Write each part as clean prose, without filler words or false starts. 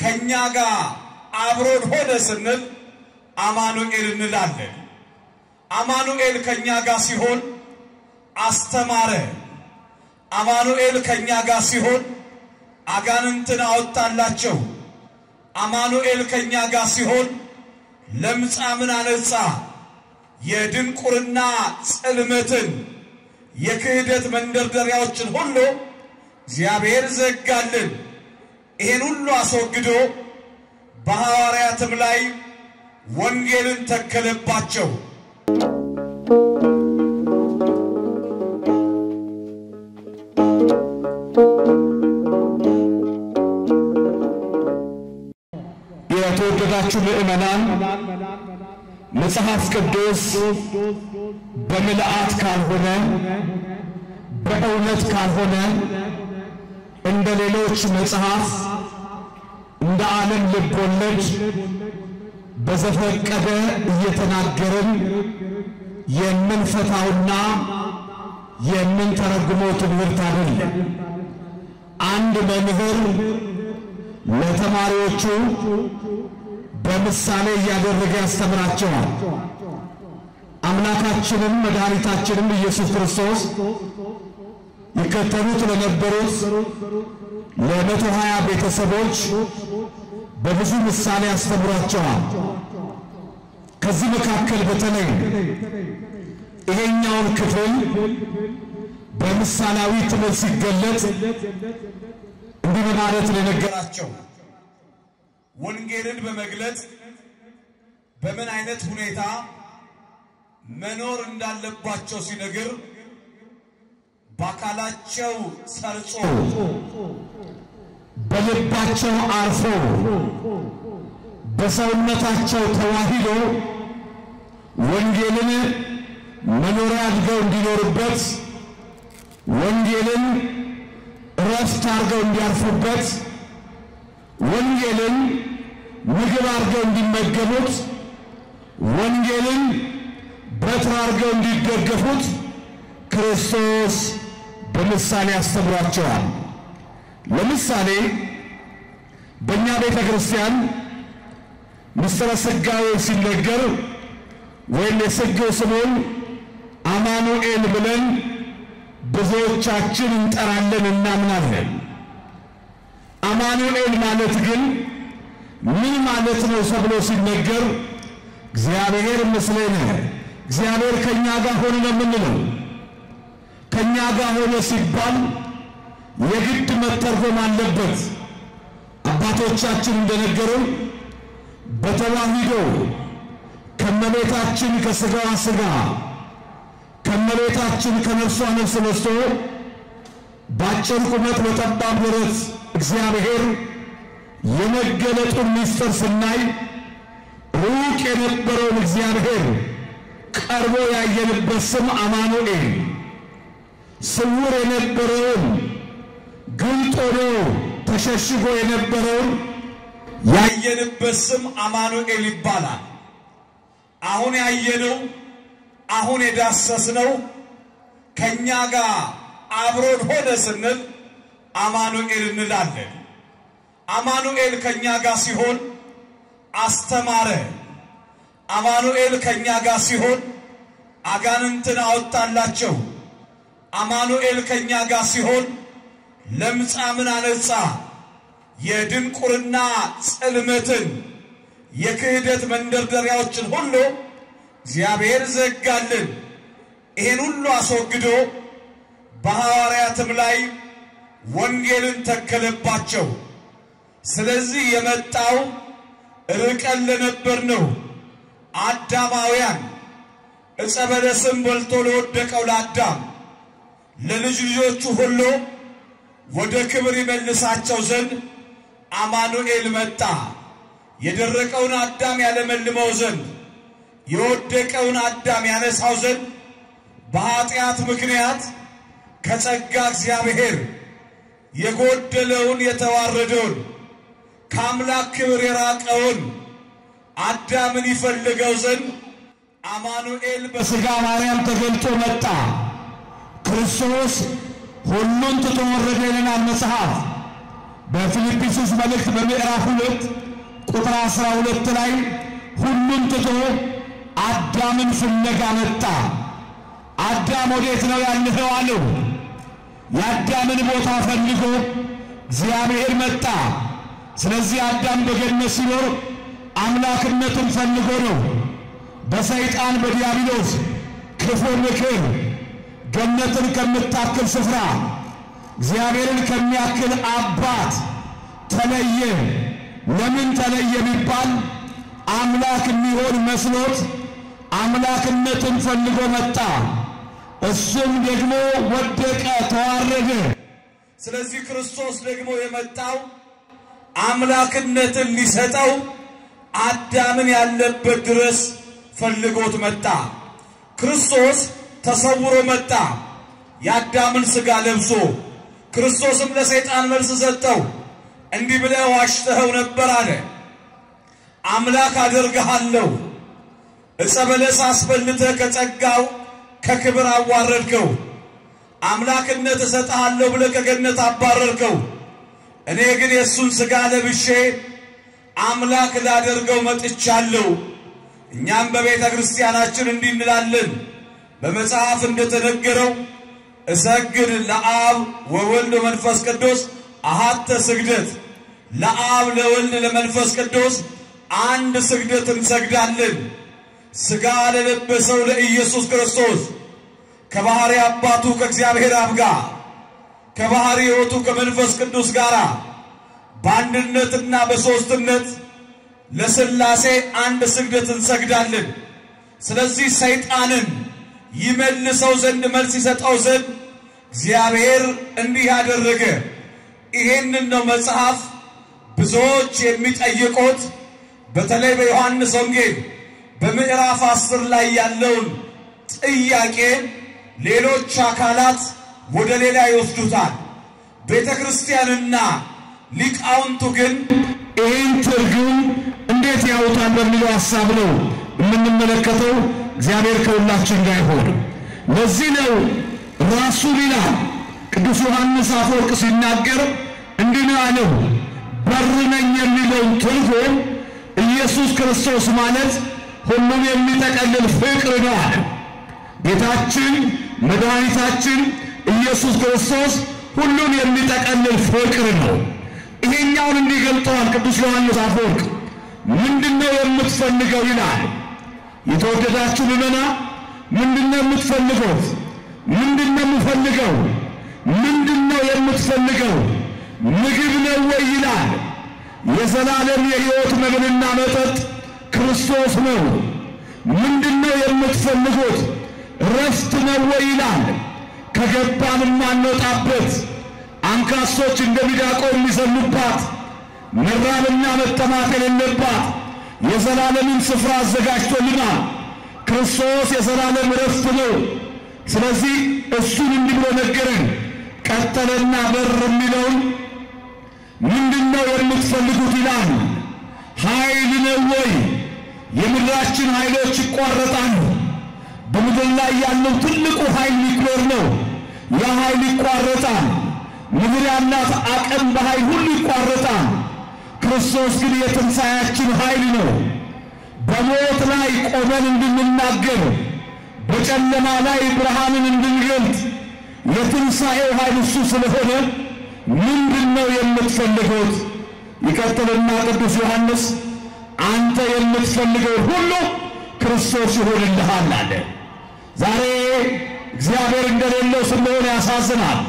ከኛ ጋር አብሮን ሆነ ስንል አማኑኤል እንላለን። አማኑኤል ከኛ ጋር ሲሆን አስተማረ። አማኑኤል ከኛ ጋር ሲሆን አጋንንትን አወጣላቸው። አማኑኤል ከኛ ጋር ሲሆን ለምጻምን አነጻ። የድንቁርና ጽልመትን የክህደት መንደርደሪያዎችን ሁሉ እግዚአብሔር ዘጋልን። ይሄን ሁሉ አስወግዶ በሐዋርያትም ላይ ወንጌልን ተከለባቸው። የተወደዳችሁ ምእመናን መጽሐፍ ቅዱስ በመልአት ካልሆነ በእውነት ካልሆነ እንደ ሌሎች መጽሐፍ እንደ ዓለም ልቦለድ በዘፈቀደ እየተናገርን የምንፈታውና የምንተረጉመው ትምህርት አይደለም። አንድ መምህር ለተማሪዎቹ በምሳሌ ያደረገ ያስተምራቸዋል። አምላካችንም መድኃኒታችንም ኢየሱስ ክርስቶስ ይከተሉት ለነበሩት ለ120 ቤተሰቦች በብዙ ምሳሌ ያስተምራቸዋል። ከዚህ መካከል በተለይ ይሄኛውን ክፍል በምሳሌያዊ ትምህርት ሲገለጽ እንዲህ በማለት ለነገራቸው ወንጌልን በመግለጽ በምን አይነት ሁኔታ መኖር እንዳለባቸው ሲነግር በአካላቸው ሰርጾ በልባቸው አርፎ በሰውነታቸው ተዋሂዶ ወንጌልን መኖሪያ አድርገው እንዲኖሩበት ወንጌልን ረፍት አድርገው እንዲያርፉበት ወንጌልን ምግብ አድርገው እንዲመገቡት ወንጌልን በትር አድርገው እንዲደገፉት ክርስቶስ በምሳሌ ያስተምራቸዋል። ለምሳሌ በእኛ ቤተ ክርስቲያን ምስጢረ ሥጋዌ ሲነገር ወይም የሥጋዌ ስሙን አማኑኤል ብለን ብዙዎቻችን እንጠራለን እናምናለን። አማኑኤል ማለት ግን ምን ማለት ነው ተብሎ ሲነገር እግዚአብሔር ምስሌነ እግዚአብሔር ከኛ ጋር ሆነ ነው የምንለው። ከኛ ጋር ሆነ ሲባል የግድ መተርጎም አለበት። አባቶቻችን እንደነገሩን በተዋሂዶ ከመቤታችን ከሥጋዋ ሥጋ ከመቤታችን ከነፍሷ ነፍስ ነስቶ ባጭር ቁመት በጠባብ ደረት እግዚአብሔር የመገለጡን ምስጢር ስናይ ሩቅ የነበረውን እግዚአብሔር ቀርቦ ያየንበት ስም አማኑኤል፣ ስውር የነበረውን ግልጥ ሆኖ ተሸሽጎ የነበረውን ያየንበት ስም አማኑኤል ይባላል። አሁን ያየነው አሁን የዳሰስነው ከኛ ጋር አብሮን ሆነ ስንል አማኑኤል እንላለን። አማኑኤል ከኛ ጋር ሲሆን አስተማረ። አማኑኤል ከኛ ጋር ሲሆን አጋንንትን አወጣላቸው። አማኑኤል ከኛ ጋር ሲሆን ለምጻምን አነጻ። የድንቁርና ጽልመትን የክህደት መንደርደሪያዎችን ሁሉ እግዚአብሔር ዘጋልን። ይሄን ሁሉ አስወግዶ በሐዋርያትም ላይ ወንጌልን ተከለባቸው። ስለዚህ የመጣው ርቀን ለነበርነው አዳማውያን ዕፀ በለስን በልቶ ለወደቀው ለአዳም ለልጅ ልጆቹ ሁሉ ወደ ክብር ይመልሳቸው ዘንድ አማኑኤል መጣ። የደረቀውን አዳም ያለመልመው ዘንድ የወደቀውን አዳም ያነሳው ዘንድ በኃጢአት ምክንያት ከጸጋ እግዚአብሔር የጎደለውን የተዋረደውን ከአምላክ ክብር የራቀውን አዳምን ይፈልገው ዘንድ አማኑኤል በሥጋ ማርያም ተገልጦ መጣ። ክርስቶስ ሁሉን ትቶ ወረደ ይለናል መጽሐፍ። በፊልጵስዩስ መልእክት በምዕራፍ 2 ቁጥር 12 ላይ ሁሉም ትቶ አዳምን ፍለጋ መጣ። አዳም ወዴት ነው ያለኸው አለው። የአዳምን ቦታ ፈልጎ እግዚአብሔር መጣ። ስለዚህ አዳም በገነት ሲኖር አምላክነትን ፈልጎ ነው። በሰይጣን በዲያብሎስ ክፉ ምክር ገነትን ከምታክል ስፍራ እግዚአብሔርን ከሚያክል አባት ተለየ። ለምን ተለየ ቢባል አምላክ የሚሆን መስሎት አምላክነትን ፈልጎ መጣ። እሱም ደግሞ ወደቀ፣ ተዋረደ። ስለዚህ ክርስቶስ ደግሞ የመጣው አምላክነትን ሊሰጠው አዳምን ያለበት ድረስ ፈልጎት መጣ። ክርስቶስ ተሰውሮ መጣ የአዳምን ሥጋ ለብሶ። ክርስቶስም ለሰይጣን መልስ ሰጠው። እንዲህ ብለህ ዋሽተኸው ነበር አለ። አምላክ አደርግሃለሁ፣ ዕፀ በለስ አስበልተህ ከጸጋው ከክብር አዋረድከው። አምላክነት እሰጥሃለሁ ብለህ ከገነት አባረርከው። እኔ ግን የእሱን ሥጋ ለብሼ አምላክ ላደርገው መጥቻለሁ። እኛም በቤተ ክርስቲያናችን እንዲህ እንላለን። በመጽሐፍ እንደተነገረው እሰግድ ለአብ ወወልድ ወመንፈስ ቅዱስ አሐተ ስግደት፣ ለአብ ለወልድ ለመንፈስ ቅዱስ አንድ ስግደት እንሰግዳለን። ሥጋ ለለበሰው ለኢየሱስ ክርስቶስ ከባሕሪ አባቱ ከእግዚአብሔር አብ ጋር ከባሕሪ ሕይወቱ ከመንፈስ ቅዱስ ጋር በአንድነትና በሦስትነት ለሥላሴ አንድ ስግደት እንሰግዳለን። ስለዚህ ሰይጣንን ይመልሰው ዘንድ መልስ ይሰጠው ዘንድ እግዚአብሔር እንዲህ ያደረገ። ይሄንን ነው መጽሐፍ ብዙዎች የሚጠይቁት። በተለይ በዮሐንስ ወንጌል በምዕራፍ 10 ላይ ያለውን ጥያቄ ሌሎች አካላት ወደ ሌላ ይወስዱታል። ቤተ ክርስቲያንና ሊቃውንቱ ግን ይህን ትርጉም እንዴት ያውታል በሚለው ሐሳብ ነው የምንመለከተው። እግዚአብሔር ከሁላችን ጋር ይሁን። ለዚህ ነው ራሱ ይላል ቅዱስ ዮሐንስ አፈወርቅ ሲናገር እንዲህ ነው ያለው። በር ነኝ የሚለውን ትርጉም ኢየሱስ ክርስቶስ ማለት ሁሉን የሚጠቀልል ፍቅር ነው አለ። ጌታችን መድኃኒታችን ኢየሱስ ክርስቶስ ሁሉን የሚጠቀልል ፍቅር ነው። ይሄኛውን እንዲገልጠዋል ቅዱስ ዮሐንስ አፈወርቅ። ምንድነው የምትፈልገው ይላል። የተወደዳችሁ ምዕመናን ምንድነው የምትፈልጉት? ምንድነው የምትፈልገው? ምንድነው የምትፈልገው? ምግብ ነው ወይ ይላል። የዘላለም የሕይወት መብልና መጠጥ ክርስቶስ ነው። ምንድነው የምትፈልጉት? ረፍት ነው ወይ ይላል። ከገባን ማንወጣበት አንካሶች እንደሚዳቆ የሚዘሉባት መራብና መጠማት የሌለባት የዘላለምን ስፍራ አዘጋጅቶልናል። ክርስቶስ የዘላለም ረፍት ነው። ስለዚህ እሱን እንዲህ ብሎ ነገረን። ቀጠለና በር የሚለውን ምንድነው የምትፈልጉት ይላል። ኃይል ነው ወይ? የምድራችን ኃይሎች ይቋረጣሉ። በምድር ላይ ያለው ትልቁ ኃይል ኒውክሌር ነው። ያ ኃይል ይቋረጣል። ምድር ያላት አቅም በኃይል ሁሉ ይቋረጣል። ክርስቶስ ግን የትንሣኤያችን ኃይል ነው። በሞት ላይ ቆመን እንድንናገር፣ በጨለማ ላይ ብርሃንን እንድንገልጥ የትንሣኤው ኃይል እሱ ስለሆነ ምንድነው የምትፈልጉት? ይቀጥልና ቅዱስ ዮሐንስ አንተ የምትፈልገው ሁሉ ክርስቶስ ይሆንልሃል አለ። ዛሬ እግዚአብሔር እንደሌለው ስለሆነ ያሳዝናል።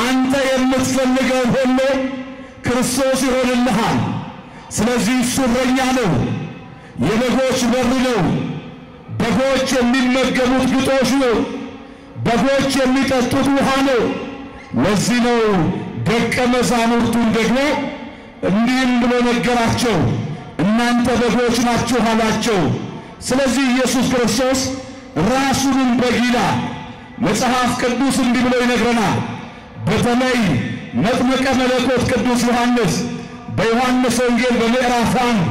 አንተ የምትፈልገው ሁሉ ክርስቶስ ይሆንልሃል። ስለዚህ እሱ እረኛ ነው፣ የበጎች በር ነው። በጎች የሚመገቡት ግጦሽ ነው። በጎች የሚጠጡት ውሃ ነው። ለዚህ ነው ደቀ መዛሙርቱን ደግሞ እንዲህም ብሎ ነገራቸው፣ እናንተ በጎች ናችሁ አላቸው። ስለዚህ ኢየሱስ ክርስቶስ ራሱንም በግ ይላል። መጽሐፍ ቅዱስ እንዲህ ብሎ ይነግረናል። በተለይ መጥምቀ መለኮት ቅዱስ ዮሐንስ በዮሐንስ ወንጌል በምዕራፍ 1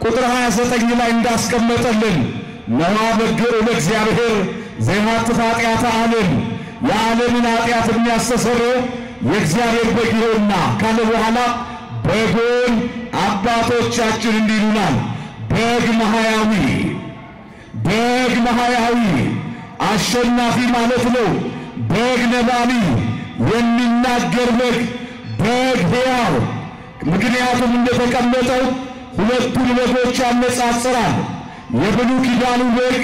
ቁጥር 29 ላይ እንዳስቀመጠልን ነዋ በግዕ ለእግዚአብሔር ዘይሃትት ኃጢአተ ዓለም፣ የዓለምን ኃጢአት የሚያስተሰርይ የእግዚአብሔር በግ ይሆንና ካለ በኋላ በጎን አባቶቻችን እንዲሉናል በግ መሐያዊ አሸናፊ ማለት ነው። በግ ነባቢ የሚናገር በግ ሕያው። ምክንያቱም እንደተቀመጠው ሁለቱን በጎች ያነጻጽራል። የብሉይ ኪዳኑ በግ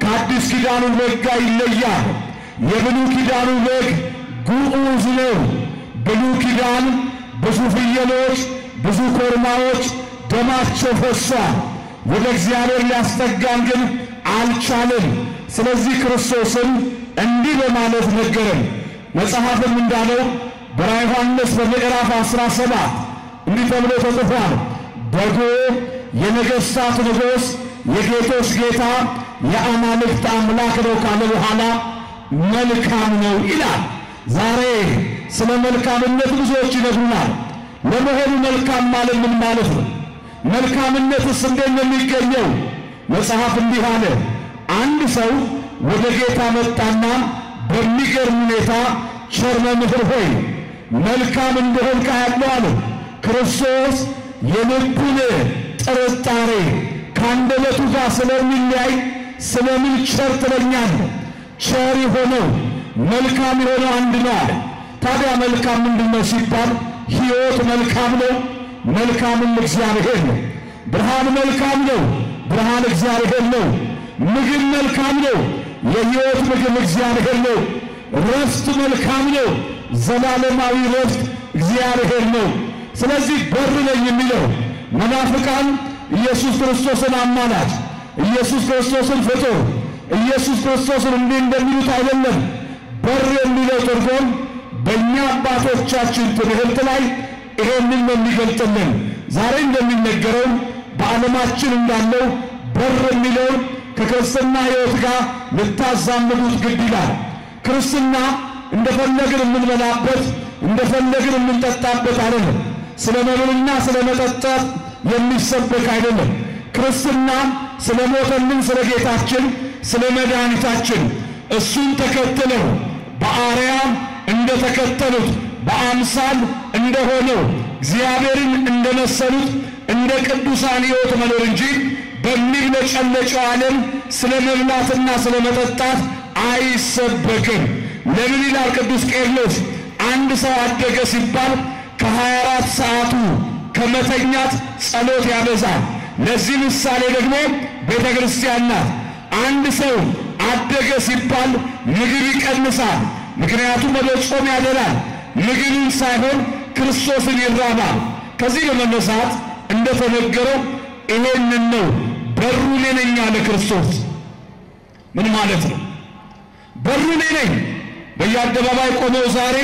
ከአዲስ ኪዳኑ በግ ጋር ይለያል። የብሉይ ኪዳኑ በግ ግዑዝ ነው። ብሉይ ኪዳን ብዙ ፍየሎች ብዙ ኮርማዎች ደማቸው ፈሷል። ወደ እግዚአብሔር ሊያስጠጋን ግን አልቻለም። ስለዚህ ክርስቶስን እንዲህ በማለት ነገረን። መጽሐፍም እንዳለው በራዕየ ዮሐንስ በምዕራፍ 17 እንዲህ ተብሎ ተጽፏል። በጎ የነገሥታት ንጉሥ የጌቶች ጌታ የአማልክት አምላክ ነው ካለ በኋላ መልካም ነው ይላል። ዛሬ ስለ መልካምነት ብዙዎች ይነግሩናል። ለመሆኑ መልካም ማለት ምን ማለት ነው? መልካምነትስ እንዴት ነው የሚገኘው? መጽሐፍ እንዲህ አለ። አንድ ሰው ወደ ጌታ መጣና በሚገርም ሁኔታ ቸር መምህር ሆይ መልካም እንደሆንክ አያለሁ አለ። ክርስቶስ የልቡን ጥርጣሬ ከአንደበቱ ጋር ስለሚለያይ ስለምን ቸር ትለኛለህ? ቸር የሆነው መልካም የሆነው አንድ ነው አለ። ታዲያ መልካም ምንድነው ሲባል ሕይወት መልካም ነው፣ መልካምም እግዚአብሔር ነው። ብርሃን መልካም ነው፣ ብርሃን እግዚአብሔር ነው። ምግብ መልካም ነው፣ የሕይወት ምግብ እግዚአብሔር ነው። ረፍት መልካም ነው፣ ዘላለማዊ ረፍት እግዚአብሔር ነው። ስለዚህ በር ነኝ የሚለው መናፍቃን ኢየሱስ ክርስቶስን አማላጅ፣ ኢየሱስ ክርስቶስን ፍጡር፣ ኢየሱስ ክርስቶስን እንዲህ እንደሚሉት አይደለም። በር የሚለው ትርጉም በእኛ አባቶቻችን ትምህርት ላይ ይሄንን ነው የሚገልጥልን። ዛሬ እንደሚነገረው በዓለማችን እንዳለው በር የሚለው ከክርስትና ሕይወት ጋር ልታዛምዱት ግድ ይላል። ክርስትና እንደፈለግን የምንበላበት እንደፈለግን የምንጠጣበት አይደለም። ስለ መብልና ስለ መጠጣት የሚሰበክ አይደለም። ክርስትና ስለ ሞተልን ስለ ጌታችን ስለ መድኃኒታችን እሱን ተከትለው በአርያም እንደተከተሉት በአምሳል እንደሆነው እግዚአብሔርን እንደመሰሉት እንደ ቅዱሳን ሕይወት መኖር እንጂ በሚብለጨለጨው ዓለም ስለ መብላትና ስለ መጠጣት አይሰበክም። ለምን ይላል ቅዱስ ቄርሎስ? አንድ ሰው አደገ ሲባል ከ24 ሰዓቱ ከመተኛት ጸሎት ያበዛል። ለዚህ ምሳሌ ደግሞ ቤተ ክርስቲያን ናት። አንድ ሰው አደገ ሲባል ምግብ ይቀንሳል። ምክንያቱም ወደ ጾም ያደላል። ምግብን ሳይሆን ክርስቶስን ይራባል። ከዚህ በመነሳት እንደተነገረው ይሄንን ነው በሩ እኔ ነኝ አለ ክርስቶስ። ምን ማለት ነው? በሩ እኔ ነኝ። በየአደባባይ ቆመው ዛሬ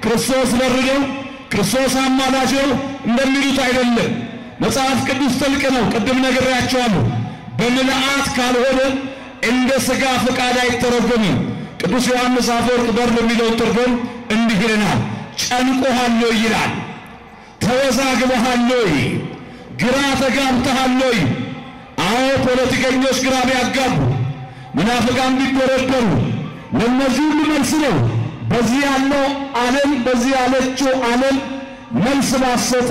ክርስቶስ በር ነው፣ ክርስቶስ አማላጅ ነው እንደሚሉት አይደለም። መጽሐፍ ቅዱስ ጥልቅ ነው። ቅድም ነግሬያቸዋለሁ። በምልአት ካልሆነ እንደ ሥጋ ፈቃድ አይተረጎምም። ቅዱስ ዮሐንስ አፈወርቅ በር የሚለው ትርጉም እንዲህ ይለናል። ጨንቆሃል ይላል፣ ተወዛግበሃል፣ ግራ ተጋብተሃል። አዎ ፖለቲከኞች ግራ ቢያጋቡ፣ መናፍቃን ቢደረደሩ ለነዚህ ሁሉ መልስ ነው። በዚህ ያለው ዓለም በዚህ ያለችው ዓለም መልስ ባሰጠ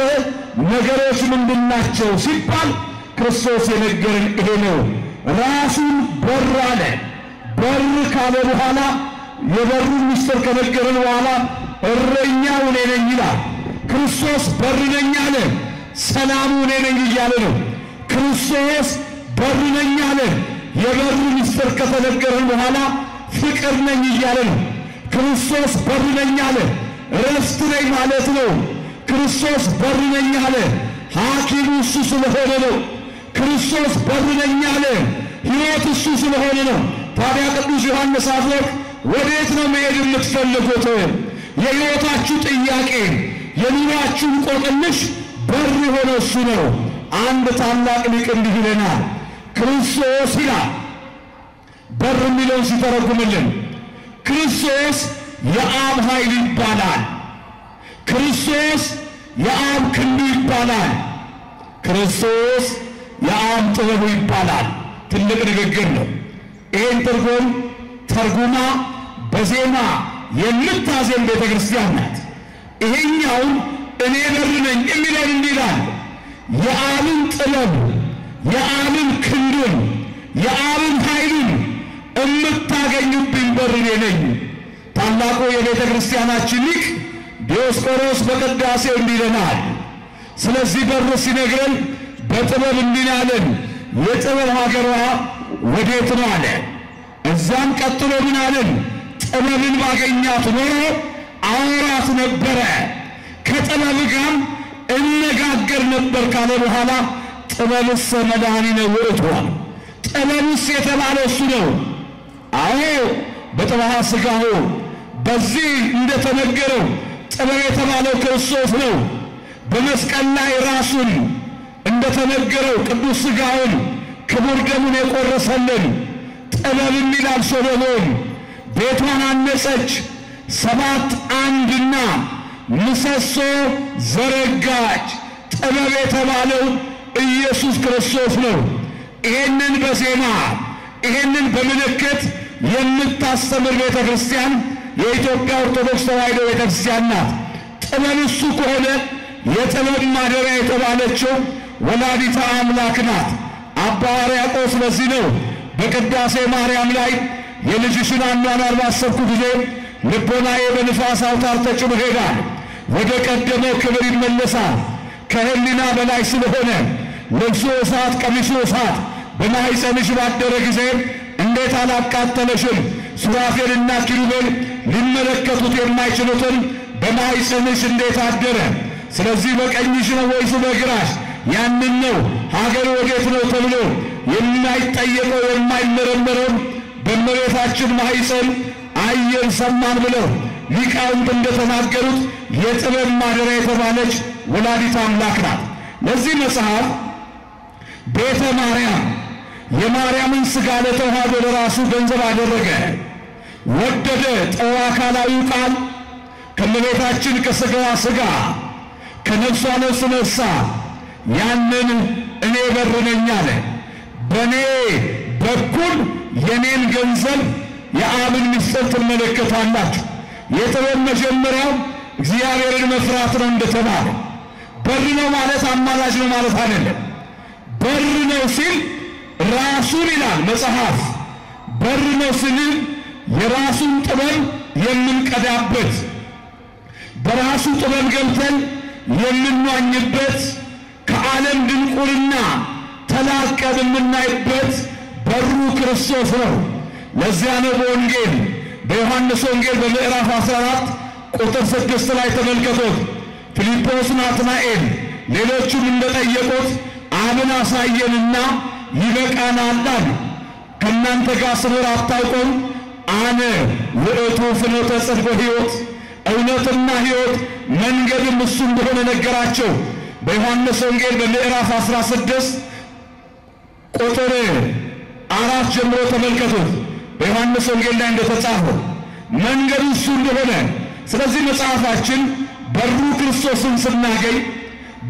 ነገሮች ምንድናቸው ሲባል ክርስቶስ የነገረን ይሄ ነው። ራሱን በር አለ። በር ካለ በኋላ የበሩን ምስጢር ከነገረን በኋላ እረኛው እኔ ነኝ ይላል። ክርስቶስ በር ነኝ አለ። ሰላሙ እኔ ነኝ እያለ ነው። ክርስቶስ በር ነኝ አለ። የበሩ ምስጢር ከተነገረን በኋላ ፍቅር ነኝ እያለ ነው። ክርስቶስ በር ነኝ አለ። ረፍት ነኝ ማለት ነው። ክርስቶስ በር ነኝ አለ። ሐኪሙ እሱ ስለሆነ ነው። ክርስቶስ በር ነኝ አለ። ሕይወት እሱ ስለሆነ ነው። ታዲያ ቅዱስ ዮሐንስ አፈወርቅ ወዴት ነው መሄድ የምትፈልጉት? የሕይወታችሁ ጥያቄ የኑሯችሁ እንቆቅልሽ በር የሆነ እሱ ነው። አንድ ታላቅ ሊቅ እንዲህ ይለናል። ክርስቶስ ይላል በር የሚለውን ሲተረጉምልን ክርስቶስ የአብ ኃይል ይባላል። ክርስቶስ የአብ ክንዱ ይባላል። ክርስቶስ የአብ ጥበቡ ይባላል። ትልቅ ንግግር ነው። ይህን ትርጉም ተርጉማ በዜማ የምታዜም ቤተ ክርስቲያን ናት። ይሄኛው እኔ በር ነኝ የሚለው እንዲላል የአብን ጥበብ የአብን ክንዱን የአብን ኃይሉን እምታገኙብኝ በር እኔ ነኝ። ታላቁ የቤተ ክርስቲያናችን ሊቅ ዲዮስቆሮስ በቅዳሴው እንዲለናል። ስለዚህ በር ሲነግረን በጥበብ እንዲናለን የጥበብ ሀገሯ ወዴት ነው አለ። እዛም ቀጥሎ ምን አለን? ጥበብን ባገኛት ኖሮ አወራት ነበረ ከጥበብ ጋር እነጋገር ነበር ካለ በኋላ ጥበብስ መድኃኒነ ውእቱ ጥበብስ የተባለው እሱ ነው። አዎ በጥበብ ሥጋው በዚህ እንደተነገረው ጥበብ የተባለው ክርስቶስ ነው። በመስቀል ላይ ራሱን እንደተነገረው ቅዱስ ሥጋውን ክቡር ደሙን የቆረሰልን ጥበብ ይላል ሶሎሞን። ቤቷን አነጸች 7 ዓምድና ምሰሶ ዘረጋች። ጥበብ የተባለው ኢየሱስ ክርስቶስ ነው። ይሄንን በዜማ ይሄንን በምልክት የምታስተምር ቤተ ክርስቲያን የኢትዮጵያ ኦርቶዶክስ ተዋሕዶ ቤተ ክርስቲያን ናት። ጥበብ እሱ ከሆነ የጥበብ ማደሪያ የተባለችው ወላዲተ አምላክ ናት። አባ ሕርያቆስ ለዚህ ነው በቅዳሴ ማርያም ላይ የልጅሽን አኗኗር ባሰብኩ ጊዜ ልቦናዬ በንፋስ አውታር ተጭኖ ሄዳል፣ ወደ ቀደመው ክብር ይመለሳል። ከህሊና በላይ ስለሆነ ልብሱ እሳት ቀሚሱ እሳት በማኅፀንሽ ባደረ ጊዜ እንዴት አላቃጠለሽም? ሱራፌልና ኪሩቤል ሊመለከቱት የማይችሉትን በማኅፀንሽ እንዴት አደረ? ስለዚህ በቀኝሽ ነው ወይስ በግራሽ? ያንን ነው ሀገር ወዴት ነው ተብሎ የማይጠየቀው የማይመረመረው በእመቤታችን ማኅፀን አየን ሰማን ብለው ሊቃውንት እንደተናገሩት የጥበብ ማደሪያ የተባለች ወላዲተ አምላክ ናት። ለዚህ መጽሐፍ ቤተ ማርያም የማርያምን ሥጋ ለተዋሕዶ ለራሱ ገንዘብ አደረገ፣ ወደደ። ጠዋ አካላዊ ቃል ከእመቤታችን ከሥጋዋ ሥጋ ከነፍሷ ነፍስ ነሳ። ያንን እኔ በር ነኝ አለ። በእኔ በኩል የኔን ገንዘብ የአብን ምስጢር ትመለከታላችሁ። የጥበብ መጀመሪያው እግዚአብሔርን መፍራት ነው እንደተባለ በር ነው ማለት አማላጅ ነው ማለት አይደለም። በር ነው ሲል ራሱን ይላል መጽሐፍ። በር ነው ሲል የራሱን ጥበብ የምንቀዳበት በራሱ ጥበብ ገብተን የምንዋኝበት ከዓለም ድንቁርና ተላቀን የምናይበት በሩ ክርስቶስ ነው። ለዚያ ነው በወንጌል በዮሐንስ ወንጌል በምዕራፍ 14 ቁጥር 6 ላይ ተመልከቱት። ፊልጶስ ናትናኤል ሌሎቹም እንደጠየቁት አብን አሳየንና ይበቃናል አሉ። ከእናንተ ጋር ስኖር አታውቁም? አነ ውእቱ ፍኖተ ጽድቅ ወሕይወት እውነትና ሕይወት መንገድም እሱ እንደሆነ ነገራቸው። በዮሐንስ ወንጌል በምዕራፍ 16 ቁጥር 4 ጀምሮ ተመልከቱት። በዮሐንስ ወንጌል ላይ እንደተጻፈው መንገዱ እሱ እንደሆነ። ስለዚህ መጽሐፋችን በሩ ክርስቶስን ስናገኝ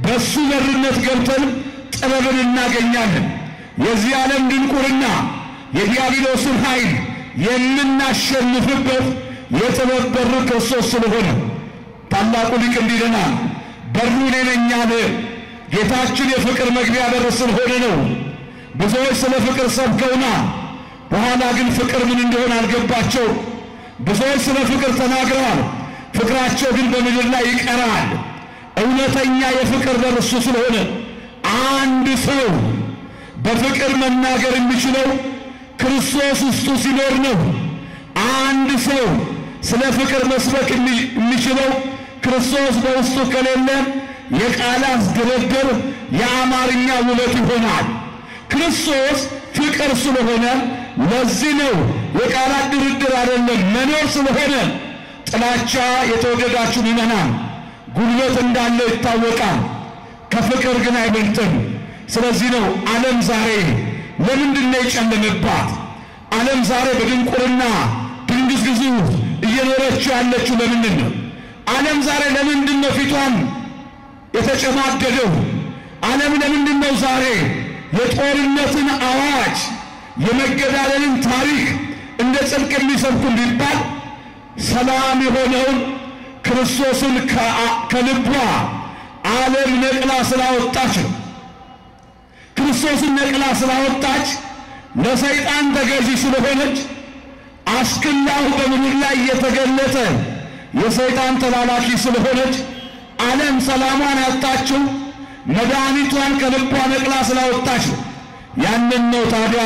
በሱ በርነት ገብተን ጥበብን እናገኛለን። የዚህ ዓለም ድንቁርና የዲያብሎስን ኃይል የምናሸንፍበት የጥበብ በር ክርስቶስ ስለሆነ ታላቁ ሊቅ እንዲለናል በሩ እኔ ነኝ አለ። ጌታችን የፍቅር መግቢያ በር ስለሆነ ነው። ብዙዎች ስለ ፍቅር ሰብከውና በኋላ ግን ፍቅር ምን እንደሆነ አልገባቸው። ብዙዎች ስለ ፍቅር ተናግረዋል፣ ፍቅራቸው ግን በምድር ላይ ይቀራል። እውነተኛ የፍቅር በር እሱ ስለሆነ አንድ ሰው በፍቅር መናገር የሚችለው ክርስቶስ ውስጡ ሲኖር ነው። አንድ ሰው ስለ ፍቅር መስበክ የሚችለው ክርስቶስ በውስጡ ከሌለ የቃላት ድርድር የአማርኛ ውበት ይሆናል። ክርስቶስ ፍቅር ስለሆነ ለዚህ ነው የቃላት ድርድር አይደለም፣ መኖር ስለሆነ። ጥላቻ የተወደዳችሁ ምእመናን ጉልበት እንዳለው ይታወቃል፣ ከፍቅር ግን አይበልጥም። ስለዚህ ነው ዓለም ዛሬ ለምንድን ነው የጨለመባት? ዓለም ዛሬ በድንቁርና ድንግዝግዙ እየኖረች ያለችው ለምንድን ነው? ዓለም ዛሬ ለምንድን ነው ፊቷን የተጨማደደው? ዓለም ለምንድን ነው ዛሬ የጦርነትን አዋጅ የመገዳደልን ታሪክ እንደ ጽድቅ የሚሰብኩ ቢባል ሰላም የሆነውን ክርስቶስን ከልቧ ዓለም ነቅላ ስላወጣች ክርስቶስን ነቅላ ስላወጣች ለሰይጣን ተገዢ ስለሆነች አስክላው በምድር ላይ የተገለጠ የሰይጣን ተላላኪ ስለሆነች ዓለም ሰላሟን ያጣችው መድኃኒቷን ከልቧ ነቅላ ስላወጣች ያንን ነው ታዲያ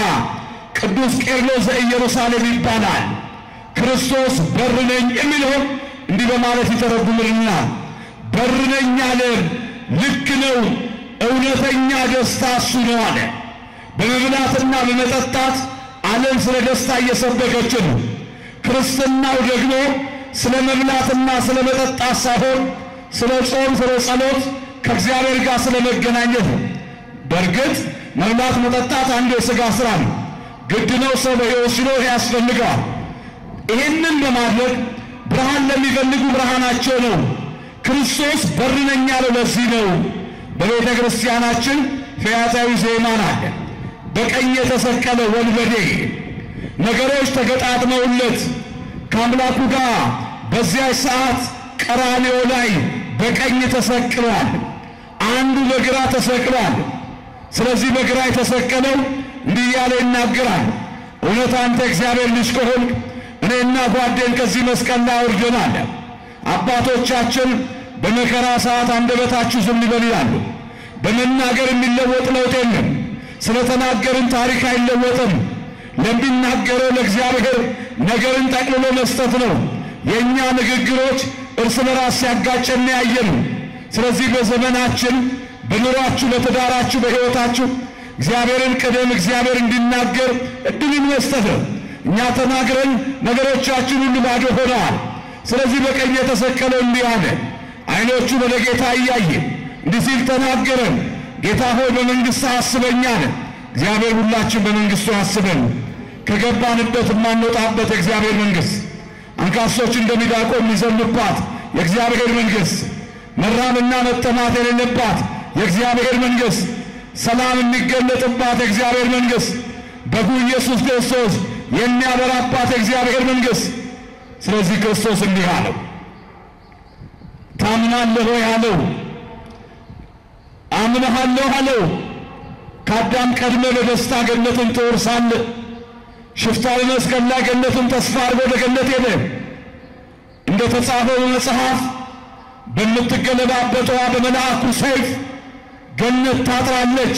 ቅዱስ ቄርሎስ ዘኢየሩሳሌም ይባላል ክርስቶስ በር ነኝ የሚለው እንዲህ በማለት ይተረጉምልናል። በር ነኝ አለ፣ ልክ ነው፣ እውነተኛ ደስታ እሱ ነው አለ። በመብላትና በመጠጣት ዓለም ስለ ደስታ እየሰበከች ነው። ክርስትናው ደግሞ ስለ መብላትና ስለ መጠጣት ሳይሆን ስለ ጾም፣ ስለ ጸሎት ከእግዚአብሔር ጋር ስለ መገናኘት ነው። በእርግጥ መብላት መጠጣት አንዱ የሥጋ ሥራ ነው፣ ግድ ነው፣ ሰው በሕይወት ሲኖር ያስፈልጋል። ይህንን በማድረግ ብርሃን ለሚፈልጉ ብርሃናቸው ነው። ክርስቶስ በር ነኝ ያለው ለዚህ ነው። በቤተ ክርስቲያናችን ፈያታዊ ዜማን አለ። በቀኝ የተሰቀለ ወንበዴ ነገሮች ተገጣጥመውለት ከአምላኩ ጋር በዚያ ሰዓት ቀራንዮ ላይ በቀኝ ተሰቅሏል፣ አንዱ በግራ ተሰቅሏል። ስለዚህ በግራ የተሰቀለው እንዲህ ያለ ይናገራል፣ እውነት አንተ እግዚአብሔር ልጅ ከሆንክ እኔና ጓዴን ከዚህ መስቀል ላይ አውርደናል። አባቶቻችን በመከራ ሰዓት አንደበታችሁ ዝም ይበል ይላሉ። በመናገር የሚለወጥ ለውጥ የለም። ስለተናገርን ታሪክ አይለወጥም። ለሚናገረው ለእግዚአብሔር ነገርን ጠቅልሎ መስጠት ነው። የእኛ ንግግሮች እርስ በራስ ሲያጋጨን ያየን። ስለዚህ በዘመናችን በኑሯችሁ፣ በትዳራችሁ፣ በሕይወታችሁ እግዚአብሔርን ቅደም፣ እግዚአብሔር እንዲናገር እድልን መስጠት ነው። እኛ ተናግረን ነገሮቻችን ሁሉ ባዶ ሆነዋል። ስለዚህ በቀኝ የተሰቀለው እንዲህ አለ፣ ዓይኖቹ ወደ ጌታ እያየ እንዲህ ሲል ተናገረን፣ ጌታ ሆይ በመንግሥትህ አስበኝ አለ። እግዚአብሔር ሁላችን በመንግሥቱ አስበን ከገባንበት የማንወጣበት የእግዚአብሔር መንግሥት፣ አንካሶች እንደሚዳቆ የሚዘሉባት የእግዚአብሔር መንግሥት፣ መራብና መጠማት የሌለባት የእግዚአብሔር መንግሥት፣ ሰላም የሚገለጥባት የእግዚአብሔር መንግሥት፣ በጉ ኢየሱስ ክርስቶስ የሚያበራባት የእግዚአብሔር መንግሥት። ስለዚህ ክርስቶስ እንዲህ አለው፣ ታምናለህ ወይ አለው። አምነሃለሁ አለው። ከአዳም ቀድመ በደስታ ገነትን ትወርሳለህ። ሽፍታ በመስቀል ላይ ገነትን ተስፋ አድርጎ ወደ ገነት ሄደ። እንደ ተጻፈው መጽሐፍ በምትገለባበጠዋ በመልአኩ ሰይፍ ገነት ታጥራለች።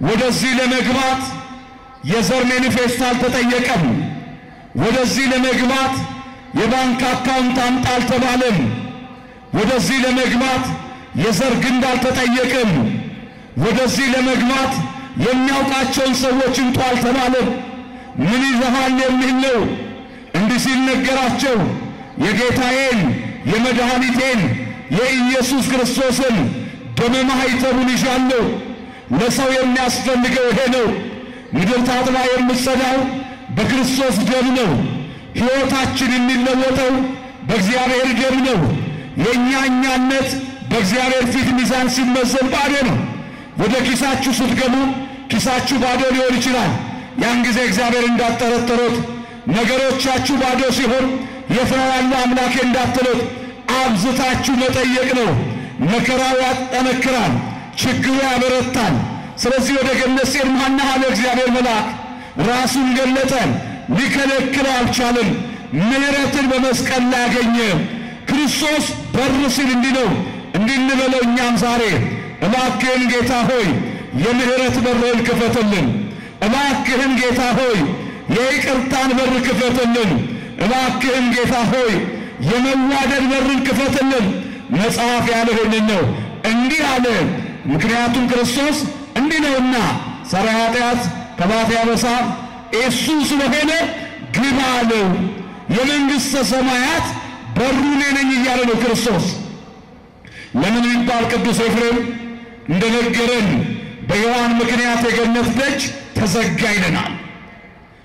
ወደዚህ ለመግባት የዘር ማኒፌስቶ አልተጠየቀም። ወደዚህ ለመግባት የባንክ አካውንት አምጣ አልተባለም። ወደዚህ ለመግባት የዘር ግንድ አልተጠየቀም። ወደዚህ ለመግባት የሚያውቃቸውን ሰዎች እንጡ አልተባለም። ምን ይዘሃል የሚል ነው። እንዲህ ሲል ነገራቸው፣ የጌታዬን የመድኃኒቴን የኢየሱስ ክርስቶስን ደመ ማኅተሙን ይዣለሁ። ለሰው የሚያስፈልገው ይሄ ነው። ምድር ታጥባ የምትጸዳው በክርስቶስ ደም ነው። ሕይወታችን የሚለወጠው በእግዚአብሔር ደም ነው። የእኛነት በእግዚአብሔር ፊት ሚዛን ሲመዘን ባዶ ነው። ወደ ኪሳችሁ ስትገቡ ኪሳችሁ ባዶ ሊሆን ይችላል። ያን ጊዜ እግዚአብሔር እንዳትጠረጥሩት፣ ነገሮቻችሁ ባዶ ሲሆን የት ነው ያለው አምላኬ እንዳትሉት አብዝታችሁ መጠየቅ ነው። መከራው ያጠነክራል፣ ችግሩ ያበረታል። ስለዚህ ወደ ገነት ሲሄድ ማን አለ? እግዚአብሔር መልአክ ራሱን ገለጠ። ሊከለክለው አልቻለም። ምሕረትን በመስቀል ላይ ያገኘ ክርስቶስ በር ሲል እንዲህ ነው። እንዲህ እንበለው እኛም ዛሬ እባክህን ጌታ ሆይ የምሕረት በርን ክፈትልን። እባክህን ጌታ ሆይ የይቅርታን በር ክፈትልን። እባክህን ጌታ ሆይ የመዋደድ በርን ክፈትልን። መጽሐፍ ያለው ይህንን ነው። እንዲህ አለ፣ ምክንያቱም ክርስቶስ እንዲህ ነውና ሠራ ኃጢአት ከባት ያበሳ እሱ ስለሆነ ግባ አለው። የመንግሥተ ሰማያት በሩ እኔ ነኝ እያለ ነው ክርስቶስ። ለምን ይባል ቅዱስ ኤፍሬም እንደነገረን በሔዋን ምክንያት የገነት ደጅ ተዘጋ ይለናል።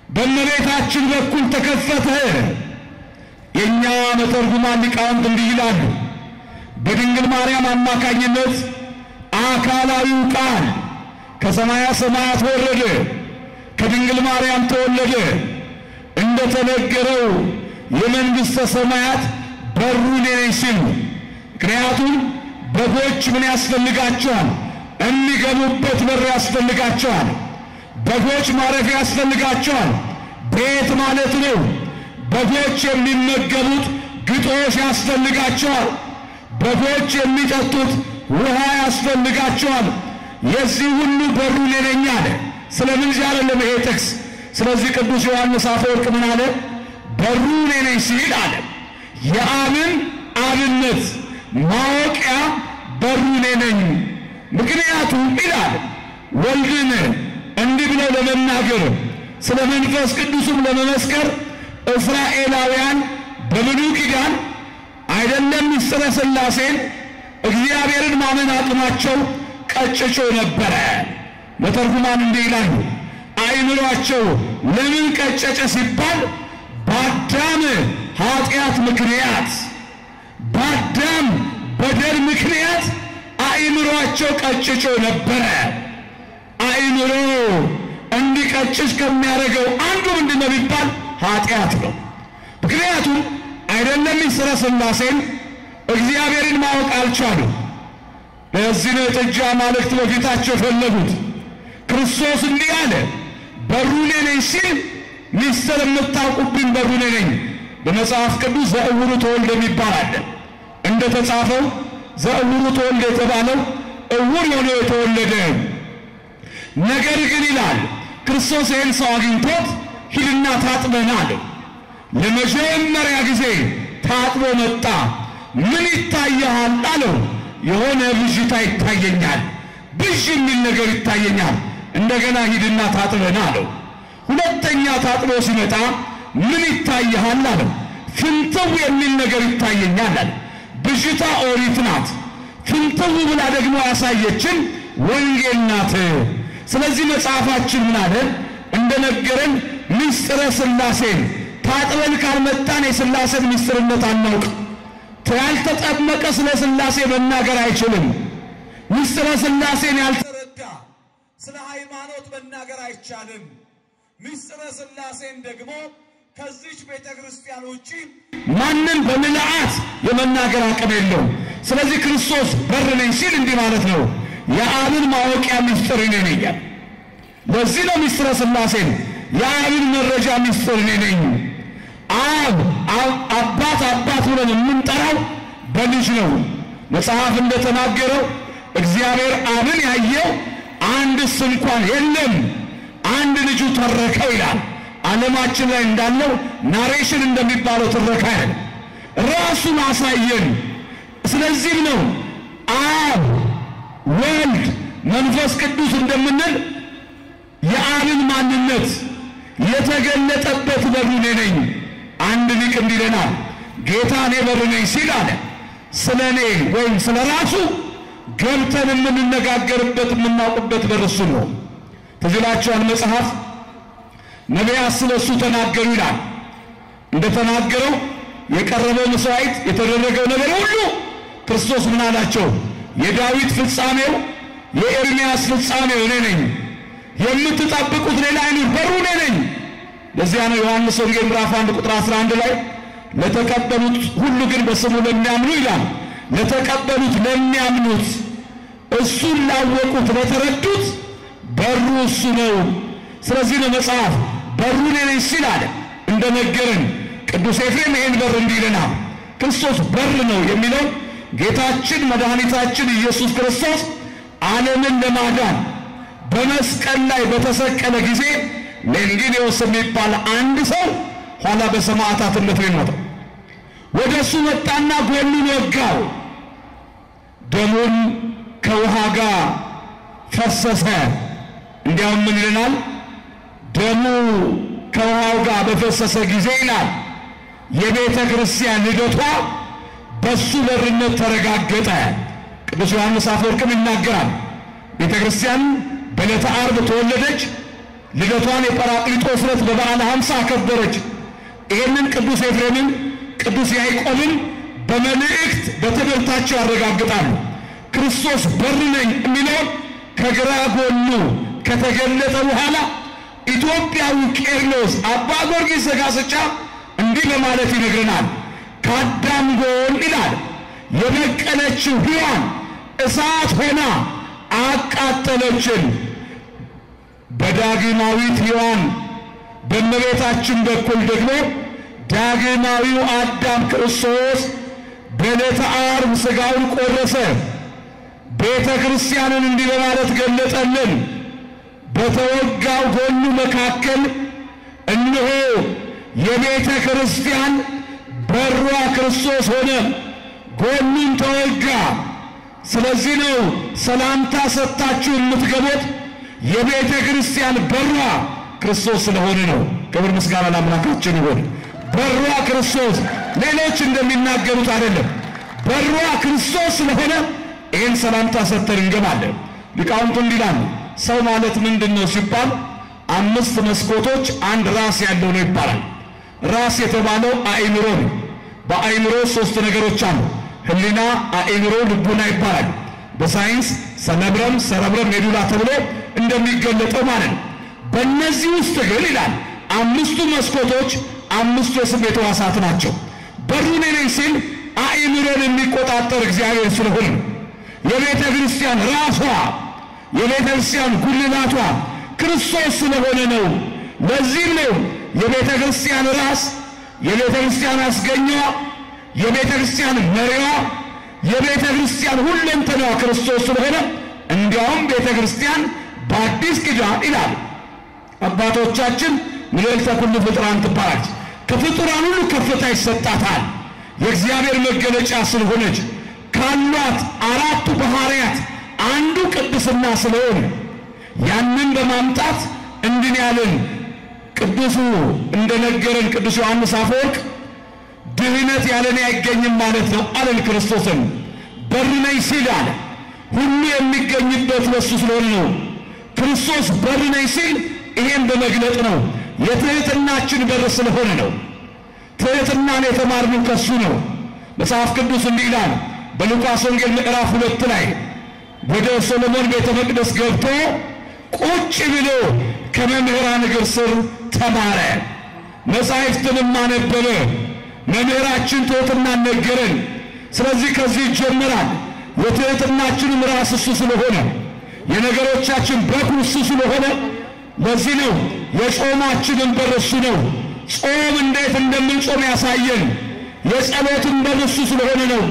በእመቤታችን በኩል ተከፈተ። የእኛ መተርጉማን ሊቃውንት እንዲህ ይላሉ፣ በድንግል ማርያም አማካኝነት አካላዊው ቃል ከሰማያ ሰማያት ወረደ፣ ከድንግል ማርያም ተወለደ። እንደተነገረው የመንግሥተ ሰማያት በሩ እኔ ነኝ ሲል ምክንያቱም በጎች ምን ያስፈልጋቸዋል? የሚገቡበት በር ያስፈልጋቸዋል። በጎች ማረፊያ ያስፈልጋቸዋል። ቤት ማለት ነው። በጎች የሚመገቡት ግጦሽ ያስፈልጋቸዋል። በጎች የሚጠጡት ውሃ ያስፈልጋቸዋል። የዚህ ሁሉ በሩ እኔ ነኝ አለ። ስለምን አይደለም ይሄ ጥቅስ? ስለዚህ ቅዱስ ዮሐንስ አፈወርቅ ምን አለ? በሩ እኔ ነኝ ሲል አለ የአብን አብነት ማወቂያ በሩ እኔ ነኝ። ምክንያቱም ይላል ወልድን እንዲህ ብለው ለመናገር ስለ መንፈስ ቅዱስም ለመመስከር እስራኤላውያን በብሉይ ኪዳን አይደለም ምስጢረ ሥላሴን እግዚአብሔርን ማመን አቅማቸው ቀጭጮ ነበረ። መተርጉማን እንዲህ ይላሉ አይምሯቸው ለምን ቀጨጨ ሲባል በአዳም ኃጢአት ምክንያት በአዳም በደል ምክንያት አይምሯቸው ቀጭጮ ነበረ። አይምሮ እንዲቀጭጭ ከሚያደርገው አንዱ ምንድነው ቢባል ኃጢአት ነው። ምክንያቱም አይደለም ምስጢረ ሥላሴን እግዚአብሔርን ማወቅ አልቻሉም። ለዚህ ነው የጥጃ አማልክት በፊታቸው ፈለጉት። ክርስቶስ እንዲህ አለ በሩ እኔ ነኝ ሲል ምስጢር የምታውቁብኝ በሩ እኔ ነኝ። በመጽሐፍ ቅዱስ ዘእውሩ ተወልደ የሚባል አለ። እንደተጻፈው ዘእውሩ ተወልደ የተባለው እውር ሆኖ የተወለደ ነገር ግን ይላል ክርስቶስ ይህን ሰው አግኝቶት ሂድና ታጥበና አለ። ለመጀመሪያ ጊዜ ታጥቦ መጣ። ምን ይታየሃል አለው። የሆነ ብዥታ ይታየኛል፣ ብዥ የሚል ነገር ይታየኛል። እንደገና ሂድና ታጥበና አለው። ሁለተኛ ታጥቦ ሲመጣ ምን ይታየሃል አለው። ፍንትው የሚል ነገር ይታየኛል አለ። ብዥታ ኦሪት ናት። ፍንትው ብላ ደግሞ ያሳየችን ወንጌል ናት። ስለዚህ መጽሐፋችን ምን አለ እንደነገረን ምስጢረ ሥላሴን ታጥበን ካልመጣን የሥላሴን ምስጢርነት አናውቅ። ያልተጠመቀ ስለ ሥላሴ መናገር አይችልም። ምስጢረ ሥላሴን ያልተረዳ ስለ ሃይማኖት መናገር አይቻልም። ምስጢረ ሥላሴን ደግሞ ከዚች ቤተክርስቲያን ውጪ ማንም በምልአት የመናገር አቅም የለውም። ስለዚህ ክርስቶስ በር ነኝ ሲል እንዲህ ማለት ነው የአብን ማወቂያ ምስጢር እኔ ነኝ። ለዚህ ነው ምስጢረ ሥላሴን የአብን መረጃ ምስጢር እኔ ነኝ። አባት ብለን የምንጠራው በልጅ ነው። መጽሐፍ እንደተናገረው እግዚአብሔር አብን ያየው አንድስ እንኳን የለም፣ አንድ ልጁ ተረከው ይላል። ዓለማችን ላይ እንዳለው ናሬሽን እንደሚባለው ትረካ አይደለም፣ ራሱን አሳየን። ስለዚህ ነው አብ ወልድ መንፈስ ቅዱስ እንደምንል የአብን ማንነት የተገለጠበት በሩ እኔ ነኝ። አንድ ሊቅ እንዲለናል ጌታ እኔ በር ነኝ ሲል አለ ስለኔ ወይም ስለራሱ ገብተን የምንነጋገርበት የምናውቅበት በር እሱ ነው። ተዝላችኋል መጽሐፍ ነቢያት ስለሱ ተናገሩ ይላል። እንደተናገረው የቀረበው መስዋዕት የተደረገው ነገር ሁሉ ክርስቶስ ምን አላቸው? የዳዊት ፍጻሜው የኤርምያስ ፍጻሜው እኔ ነኝ። የምትጠብቁት ሌላ አይኑር፣ በሩ እኔ ነኝ። ለዚያ ነው ዮሐንስ ወንጌል ምዕራፍ 1 ቁጥር 11 ላይ ለተቀበሉት ሁሉ ግን በስሙ ለሚያምኑ ይላል። ለተቀበሉት ለሚያምኑት እሱን ላወቁት ለተረዱት በሩ እሱ ነው። ስለዚህ ነው መጽሐፍ በሩ እኔ ነኝ ሲል አለ። እንደነገረን ቅዱስ ኤፍሬም ይሄን በር እንዲህ ይለናል። ክርስቶስ በር ነው የሚለው ጌታችን መድኃኒታችን ኢየሱስ ክርስቶስ ዓለምን ለማዳን በመስቀል ላይ በተሰቀለ ጊዜ ሌንጊኖስ የሚባል አንድ ሰው ኋላ በሰማዕታትነት ነው ወደሱ መጣና ጎኑን ወጋው። ደሙን ከውሃ ጋር ፈሰሰ። እንዲያውም ምን ይለናል? ደሙ ከውሃው ጋር በፈሰሰ ጊዜ ይላል የቤተ ክርስቲያን ልደቷ በሱ በርነት ተረጋገጠ። ቅዱስ ዮሐንስ አፈወርቅም ይናገራል። ቤተ ክርስቲያን በዕለተ ዓርብ ተወለደች። ልደቷን የጰራቅሊጦስ ዕለት በበዓለ ሀምሳ አከበረች። ይህንን ቅዱስ ኤፍሬምን ቅዱስ ያዕቆብን በመልእክት በትምህርታቸው ያረጋግጣሉ። ክርስቶስ በር ነኝ የሚለው ከግራ ጎኑ ከተገለጠ በኋላ ኢትዮጵያዊ ቄርሎስ አባ ጊዮርጊስ ዘጋስጫ እንዲህ በማለት ይነግረናል። ከአዳም ጎን ይላል የበቀለችው ሔዋን እሳት ሆና አቃጠለችን። በዳግማዊት ሔዋን በእመቤታችን በኩል ደግሞ ዳግማዊው አዳም ክርስቶስ በዕለተ ዓርብ ሥጋውን ቆረሰ። ቤተ ክርስቲያንን እንዲህ በማለት ገለጠልን። በተወጋው ጎኑ መካከል እነሆ የቤተ ክርስቲያን በሯ ክርስቶስ ሆነ፣ ጎኑን ተወጋ። ስለዚህ ነው ሰላምታ ሰጥታችሁ የምትገቡት የቤተ ክርስቲያን በሯ ክርስቶስ ስለሆነ ነው። ክብር ምስጋና ለአምላካችን ይሁን። በሯ ክርስቶስ ሌሎች እንደሚናገሩት አይደለም። በሯ ክርስቶስ ስለሆነ ይህን ሰላምታ ሰጥተን እንገባለን። ሊቃውንቱ እንዲላሉ ሰው ማለት ምንድነው ሲባል 5 መስኮቶች አንድ ራስ ያለው ነው ይባላል። ራስ የተባለው አእምሮ ነው። በአእምሮ 3 ነገሮች አሉ። ህሊና፣ አእምሮ፣ ልቡና ይባላል። በሳይንስ ሰረብረም ሜዱላ ተብሎ እንደሚገለጠው ማለት ነው። በእነዚህ ውስጥ ግን ይላል 5ቱ መስኮቶች 5 የስሜት ሕዋሳት ናቸው። በሩ ነኝ ሲል አእምሮን የሚቆጣጠር እግዚአብሔር ስለሆነ የቤተ ክርስቲያን ራሷ የቤተ ክርስቲያን ጉልላቷ ክርስቶስ ስለሆነ ነው። ለዚህ ነው የቤተ ክርስቲያን ራስ፣ የቤተ ክርስቲያን አስገኛዋ፣ የቤተ ክርስቲያን መሪዋ፣ የቤተ ክርስቲያን ሁለንተናዋ ክርስቶስ ስለሆነ እንዲያውም ቤተ ክርስቲያን በአዲስ ኪዳን ይላል አባቶቻችን ምልዕልተ ኩሉ ፍጡራን ትባላለች። ከፍጡራን ሁሉ ከፍታ ይሰጣታል። የእግዚአብሔር መገለጫ ስለሆነች ካሏት 4ቱ ባህሪያት አንዱ ቅድስና ስለሆነ ያንን በማምጣት እንድን ያለን ቅዱሱ እንደነገረን ቅዱስ ዮሐንስ አፈወርቅ ድህነት ያለኔ አይገኝም ማለት ነው አለን። ክርስቶስን በር ነኝ ሲል አለ ሁሉ የሚገኝበት በሱ ስለሆነ ነው። ክርስቶስ በር ነኝ ሲል ይሄን በመግለጥ ነው። የትህትናችን በር ስለሆነ ነው። ትህትናን የተማርነው ከሱ ነው። መጽሐፍ ቅዱስ እንዲህ ይላል በሉቃስ ወንጌል ምዕራፍ 2 ላይ ወደ ሰሎሞን ቤተ መቅደስ ገብቶ ቁጭ ብሎ ከመምህራን እግር ስር ተማረ፣ መጻሕፍትንም አነበበ። መምህራችን ትህትናን ነገረን። ስለዚህ ከዚህ ይጀምራል። የትህትናችንም ራስ እሱ ስለሆነ የነገሮቻችን በኩር እሱ ስለሆነ ለዚህ ነው የጾማችንን በር እሱ ነው። ጾም እንዴት እንደምንጾም ያሳየን የጸሎትን በር እሱ ስለሆነ ነው።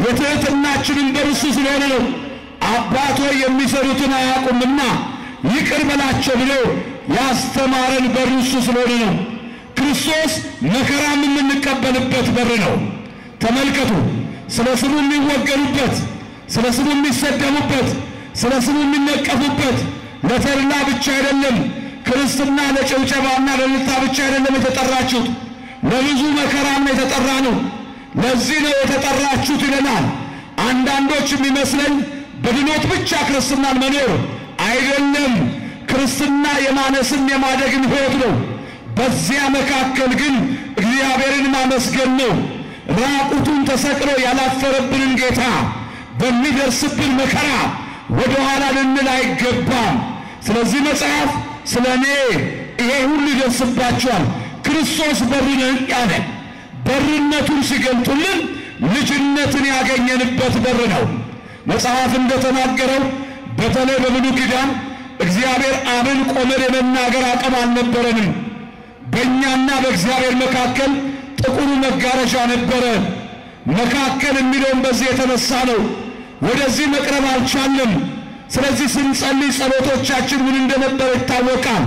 የትህትናችንን በር እሱ ስለሆነ ነው። አባቶ የሚሰሩትን አያውቁምና ይቅር በላቸው ብሎ ያስተማረን በር እሱ ስለሆነ ነው። ክርስቶስ መከራም የምንቀበልበት በር ነው። ተመልከቱ፣ ስለ ስሙ የሚወገሩበት፣ ስለ ስሙ የሚሰደቡበት፣ ስለ ስሙ የሚነቀፉበት ለተድላ ብቻ አይደለም። ክርስትና ለጭብጨባና ለእልልታ ብቻ አይደለም የተጠራችሁት፣ ለብዙ መከራም የተጠራ ነው። ለዚህ ነው የተጠራችሁት ይለናል። አንዳንዶች የሚመስለን በድሎት ብቻ ክርስትናን መኖር አይደለም። ክርስትና የማነስም የማደግም ሕይወት ነው። በዚያ መካከል ግን እግዚአብሔርን ማመስገን ነው። ራቁቱን ተሰቅሎ ያላፈረብንን ጌታ በሚደርስብን መከራ ወደ ኋላ ልንል አይገባም። ስለዚህ መጽሐፍ ስለኔ ይሄ ሁሉ ይደርስባችኋል ክርስቶስ በር ነው ያለ በርነቱን ሲገልጡልን ልጅነትን ያገኘንበት በር ነው። መጽሐፍ እንደተናገረው በተለይ በብሉይ ኪዳን እግዚአብሔር አብን ቆመን የመናገር አቅም አልነበረንም። በእኛና በእግዚአብሔር መካከል ጥቁሩ መጋረጃ ነበረ። መካከል የሚለውን በዚህ የተነሳ ነው። ወደዚህ መቅረብ አልቻለም። ስለዚህ ስንጸልይ ጸሎቶቻችን ምን እንደነበረ ይታወቃል።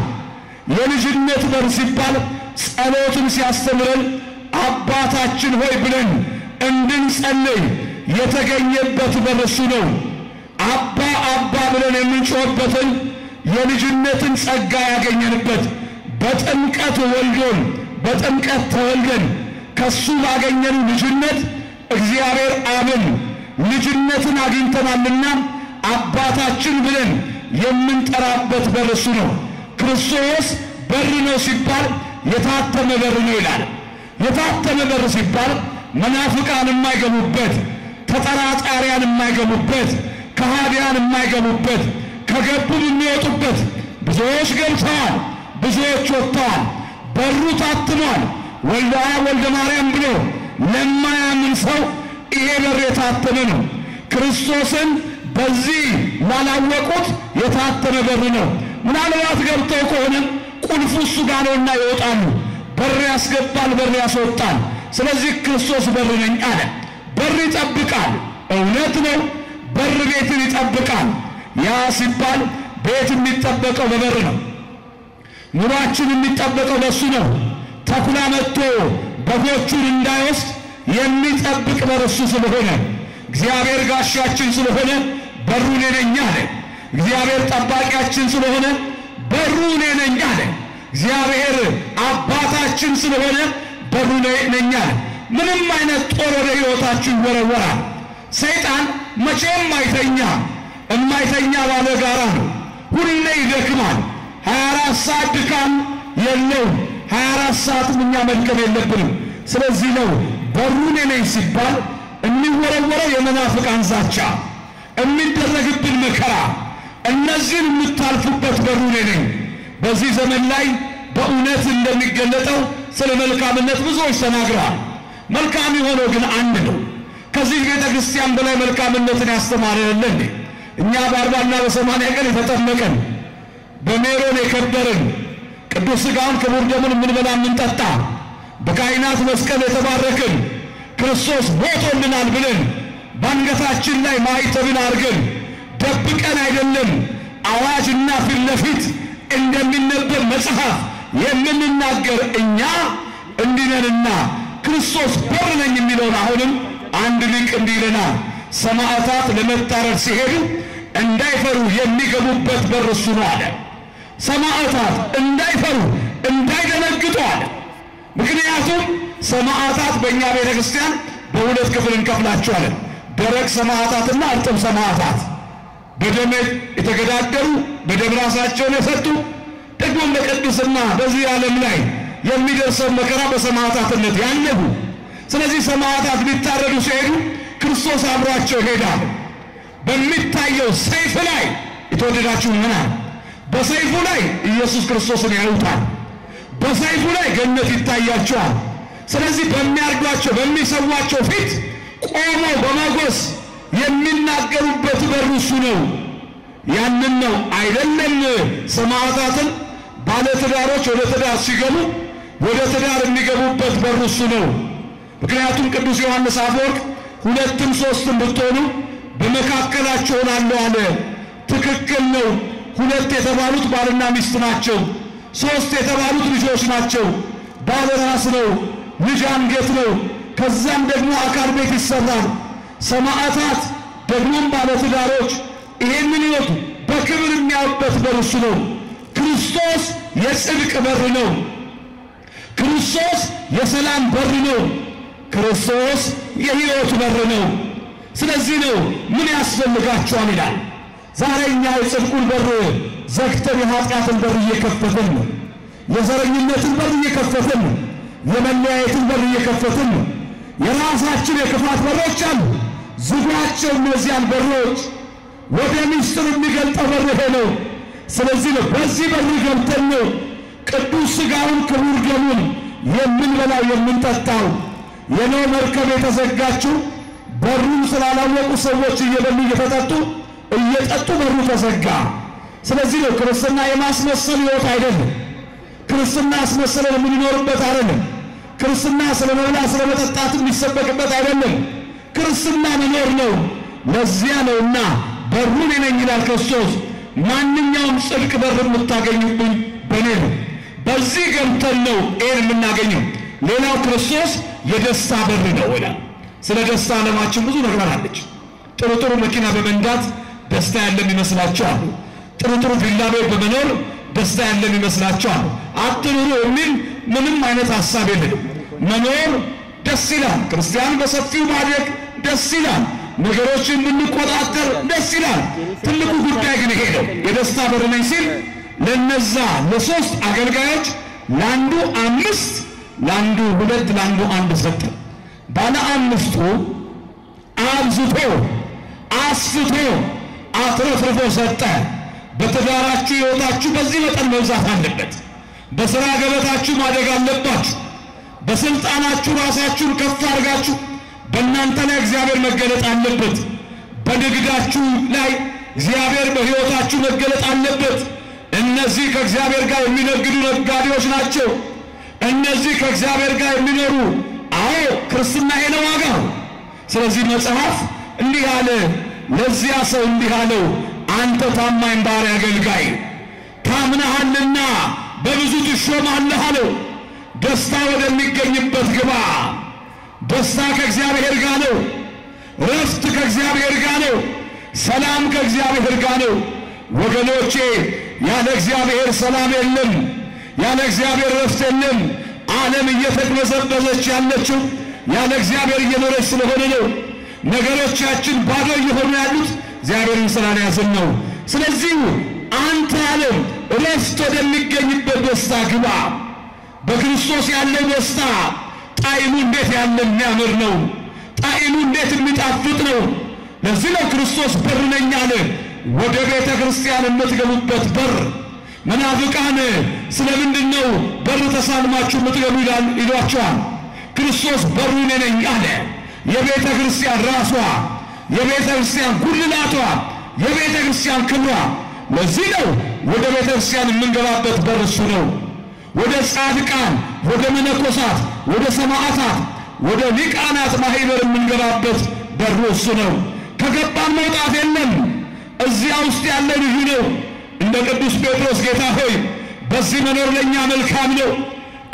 የልጅነት በር ሲባል ጸሎትን ሲያስተምረን አባታችን ሆይ ብለን እንድንጸልይ የተገኘበት በር እሱ ነው። አባ አባ ብለን የምንጮህበትን የልጅነትን ጸጋ ያገኘንበት በጥምቀት ወልዶን በጥምቀት ተወልደን ከሱ ባገኘን ልጅነት እግዚአብሔር አብን ልጅነትን አግኝተናልና አባታችን ብለን የምንጠራበት በር እሱ ነው። ክርስቶስ በር ነው ሲባል የታተመ በር ነው ይላል። የታተመ በር ሲባል መናፍቃን የማይገቡበት፣ ተጠራጣሪያን የማይገቡበት፣ ከሃዲያን የማይገቡበት፣ ከገቡም የሚወጡበት። ብዙዎች ገብተዋል፣ ብዙዎች ወጥተዋል። በሩ ታትሟል። ወልደ አብ ወልደ ማርያም ብሎ ለማያምን ሰው ይሄ በር የታተመ ነው። ክርስቶስን በዚህ ላላወቁት የታተመ በር ነው። ምናልባት ገብተው ከሆነ ቁልፉ እሱ ጋር ነውና ይወጣሉ። በር ያስገባል፣ በር ያስወጣል። ስለዚህ ክርስቶስ በር ነኝ አለ። በር ይጠብቃል። እውነት ነው። በር ቤትን ይጠብቃል። ያ ሲባል ቤት የሚጠበቀው በበር ነው። ኑሯችን የሚጠበቀው በሱ ነው። ተኩላ መጥቶ በጎቹን እንዳይወስድ የሚጠብቅ በር እሱ ስለሆነ እግዚአብሔር ጋሻችን ስለሆነ በሩ እኔ ነኝ አለ። እግዚአብሔር ጠባቂያችን ስለሆነ በሩ እኔ ነኝ አለ። እግዚአብሔር አባታችን ስለሆነ በሩ እኔ ነኝ አለ። ምንም አይነት ጦር ወደ ሕይወታችሁ ይወረወራል። ሰይጣን መቼም አይተኛም። የማይተኛ ባለጋራ ነው። ሁሌ ይደክማል። 24 ሰዓት ድካም የለውም። 24 ሰዓትም እኛ መድከም የለብንም። ስለዚህ ነው በሩ እኔ ነኝ ሲባል የሚወረወረው የመናፍቃን ዛቻ፣ የሚደረግብን መከራ፣ እነዚህን የምታልፉበት በሩ እኔ ነኝ። በዚህ ዘመን ላይ በእውነት እንደሚገለጠው ስለ መልካምነት ብዙዎች ተናግረዋል። መልካም የሆነው ግን አንድ ነው። ከዚህ ቤተ ክርስቲያን በላይ መልካምነትን ያስተማረልን እኛ በ40 እና በ80 ቀን የተጠመቀን በሜሮን የከበርን ቅዱስ ሥጋውን ክቡር ደሙን የምንበላ የምንጠጣ በካህናት መስቀል የተባረክን ክርስቶስ ሞቶልናል ብለን ባንገታችን ላይ ማኅተብን አድርገን ደብቀን አይደለም አዋጅና ፊት ለፊት እንደሚነበብ መጽሐፍ የምንናገር እኛ እንዲነንና ክርስቶስ በር ነኝ የሚለውን አሁንም አንድ ሊቅ እንዲለናል። ሰማዕታት ለመታረድ ሲሄዱ እንዳይፈሩ የሚገቡበት በር እሱ ነው አለ። ሰማዕታት እንዳይፈሩ እንዳይደነግጡ አለ። ምክንያቱም ሰማዕታት በእኛ ቤተ ክርስቲያን በሁለት ክፍል እንከፍላቸዋለን። ደረቅ ሰማዕታትና እርጥብ ሰማዕታት፣ በደም የተገዳደሩ በደም ራሳቸውን የሰጡ ደግሞ በቅድስና በዚህ ዓለም ላይ የሚደርሰው መከራ በሰማዕታትነት ያለፉ። ስለዚህ ሰማዕታት ቢታረዱ ሲሄዱ ክርስቶስ አብሯቸው ይሄዳል። በሚታየው ሰይፍ ላይ የተወደዳችሁ ምናል በሰይፉ ላይ ኢየሱስ ክርስቶስን ያዩታል። በሰይፉ ላይ ገነት ይታያቸዋል። ስለዚህ በሚያርዷቸው በሚሰዋቸው ፊት ቆመው በመጎስ የሚናገሩበት በር እሱ ነው። ያንን ነው አይደለም ሰማዕታትን ባለትዳሮች ወደ ትዳር ሲገቡ ወደ ትዳር የሚገቡበት በር እሱ ነው። ምክንያቱም ቅዱስ ዮሐንስ አፈወርቅ 2ም 3ም ብትሆኑ በመካከላችሁ ሆናለሁ አለ። ትክክል ነው። 2 የተባሉት ባልና ሚስት ናቸው። 3 የተባሉት ልጆች ናቸው። ባል ራስ ነው፣ ልጅ አንገት ነው። ከዛም ደግሞ አካል ቤት ይሰራል። ሰማዕታት ደግሞም ባለትዳሮች ይሄንን ሕይወት በክብር የሚያዩበት በር እሱ ነው። ክርስቶስ የጽድቅ በር ነው። ክርስቶስ የሰላም በር ነው። ክርስቶስ የሕይወት በር ነው። ስለዚህ ነው ምን ያስፈልጋቸዋል ይላል። ዛሬ እኛ የጽድቁን በር ዘግተን የኃጢአትን በር እየከፈትን ነው። የዘረኝነትን በር እየከፈትን ነው። የመለያየትን በር እየከፈትን ነው። የራሳችን የክፋት በሮች አሉ። ዝጓቸው እነዚያን በሮች። ወደ ምስጢር የሚገልጠው በር ይሄ ነው። ስለዚህ ነው በዚህ በር ገብተን ነው ቅዱስ ሥጋውን ክቡር ደሙን የምንበላው የምንጠጣው። የኖህ መርከብ የተዘጋችው በሩን ስላላወቁ ሰዎች እየበሉ እየተጠጡ እየጠጡ በሩ ተዘጋ። ስለዚህ ነው ክርስትና የማስመሰል ሕይወት አይደለም። ክርስትና አስመሰለን የምንኖርበት አይደለም። ክርስትና ስለመብላት ስለመጠጣት የሚሰበክበት አይደለም። ክርስትና መኖር ነው። ለዚያ ነውና በሩን እኔ ነኝ ይላል ክርስቶስ። ማንኛውም ጽድቅ በር የምታገኙብኝ በእኔ ነው። በዚህ ገብተን ነው ይሄን የምናገኘው። ሌላው ክርስቶስ የደስታ በር ነው ይላል። ስለ ደስታ ዓለማችን ብዙ ነገር አለች። ጥሩ ጥሩ መኪና በመንዳት ደስታ ያለን ይመስላችኋል። ጥሩ ጥሩ ቪላ ቤት በመኖር ደስታ ያለን ይመስላችኋል። አትኑሩ የሚል ምንም አይነት ሐሳብ የለም። መኖር ደስ ይላል። ክርስቲያን በሰፊው ማደግ ደስ ይላል። ነገሮችን ብንቆጣጠር ደስ ይላል። ትልቁ ጉዳይ ግን ይሄ ነው። የደስታ በር ነኝ ሲል ለነዛ ለ3 አገልጋዮች ለአንዱ 5 ለአንዱ 2 ለአንዱ 1 ሰጠ። ባለ 5ቱ አብዝቶ አስፍቶ አትረፍርፎ ሰጠ። በትዳራችሁ ሕይወታችሁ በዚህ መጠን መብዛት አለበት። በሥራ ገበታችሁ ማደግ አለባችሁ። በስልጣናችሁ ራሳችሁን ከፍ አድርጋችሁ በእናንተ ላይ እግዚአብሔር መገለጥ አለበት። በንግዳችሁ ላይ እግዚአብሔር በሕይወታችሁ መገለጥ አለበት። እነዚህ ከእግዚአብሔር ጋር የሚነግዱ ነጋዴዎች ናቸው። እነዚህ ከእግዚአብሔር ጋር የሚኖሩ አዎ ክርስትና ይሄ ነው ዋጋው። ስለዚህ መጽሐፍ እንዲህ አለ፣ ለዚያ ሰው እንዲህ አለው፣ አንተ ታማኝ ባሪያ አገልጋይ ታምነሃልና በብዙ ትሾማለህ አለው። ደስታ ወደሚገኝበት ግባ። ደስታ ከእግዚአብሔር ጋር ነው። ረፍት ከእግዚአብሔር ጋር ነው። ሰላም ከእግዚአብሔር ጋር ነው። ወገኖቼ ያለ እግዚአብሔር ሰላም የለም፣ ያለ እግዚአብሔር ረፍት የለም። ዓለም እየተቅበዘበዘች ያለችው ያለ እግዚአብሔር እየኖረች ስለሆነ ነው። ነገሮቻችን ባዶ እየሆኑ ያሉት እግዚአብሔርን ስላልያዝን ነው። ስለዚህ አንተ ዓለም ረፍት ወደሚገኝበት ደስታ ግባ። በክርስቶስ ያለው ደስታ ጣዕሙ እንዴት ያለ የሚያምር ነው። ጣዕሙ እንዴት የሚጣፍጥ ነው። ለዚህ ነው ክርስቶስ በር ነኝ አለ። ወደ ቤተ ክርስቲያን የምትገቡበት በር። መናፍቃን ስለምንድነው በር ተሳልማችሁ የምትገቡ ይሏቸዋል። ክርስቶስ በሩ ነኝ አለ። የቤተ ክርስቲያን ራሷ፣ የቤተ ክርስቲያን ጉልላቷ፣ የቤተ ክርስቲያን ክብሯ። ለዚህ ነው ወደ ቤተ ክርስቲያን የምንገባበት በር እሱ ነው። ወደ ጻድቃን፣ ወደ መነኮሳት፣ ወደ ሰማዕታት፣ ወደ ሊቃናት ማህበር የምንገባበት በሩ እሱ ነው። ከገባን መውጣት የለም። እዚያ ውስጥ ያለ ልዩ ነው። እንደ ቅዱስ ጴጥሮስ ጌታ ሆይ በዚህ መኖር ለኛ መልካም ነው።